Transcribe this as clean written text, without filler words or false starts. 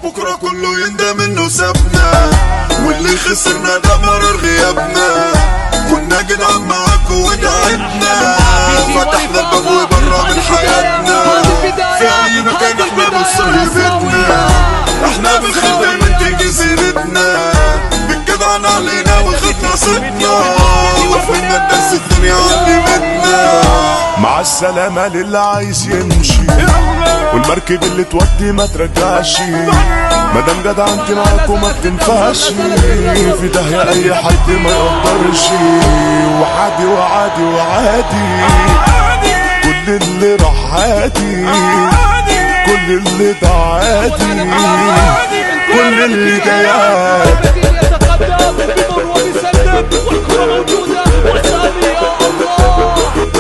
بكرة كله يندم انه سابنا، واللي خسرنا ده مرر غيابنا. كنا جدعان معاكوا ودعتنا، فتحنا الباب وبرا من حياتنا. في اي مكان احنا بنصلي بيتنا، احنا بالخير دايما تيجي سيرتنا. بالجدعان علينا واخدنا صدنا، وفهمنا الدرس الدنيا علمتنا. مع السلامة للي عايز يمشي، والمركب اللي تودي ما ترجعش. مادام جدع انت معاكوا ما بتنفعش، في داهية اي حد ما يقدرش. وعادي وعادي وعادي، كل اللي راح عادي، كل اللي ده عادي، كل اللي جاي عادي. يتقدم بمر وبسلم، والكرة موجودة والثاني يا الله.